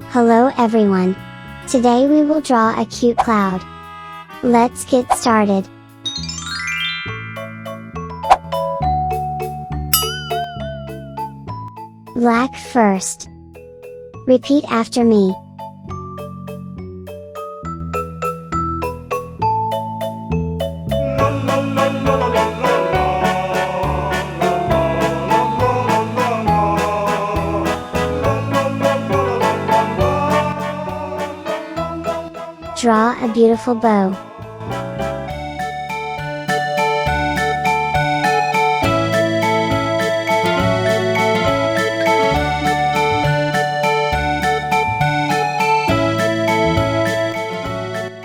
Hello everyone. Today we will draw a cute cloud. Let's get started. Black first. Repeat after me. Draw a beautiful bow.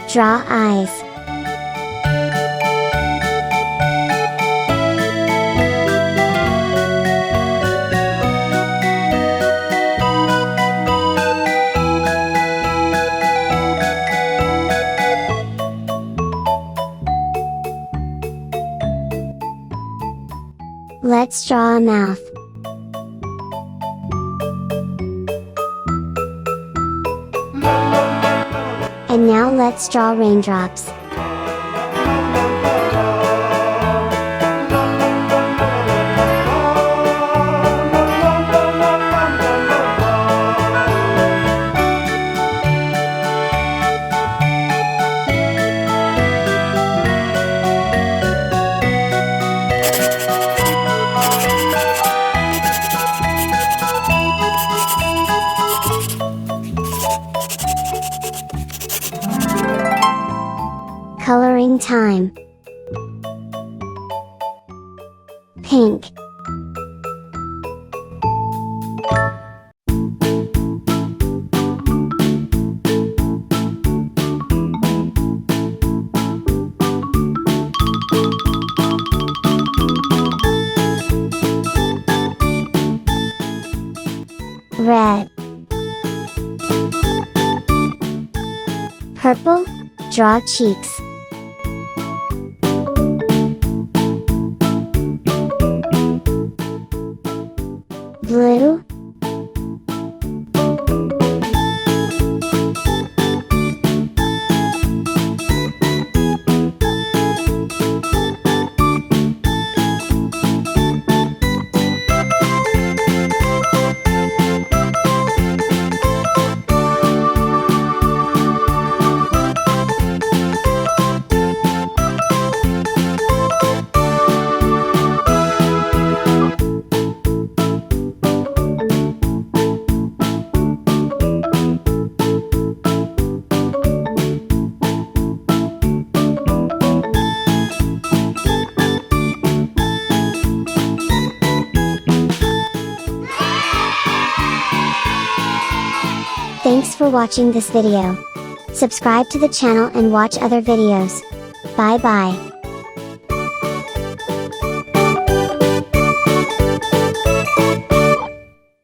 Draw eyes. Let's draw a mouth. And now let's draw raindrops. Coloring time. Pink. Red. Purple. Draw cheeks. Blue. Thanks for watching this video. Subscribe to the channel and watch other videos. Bye bye.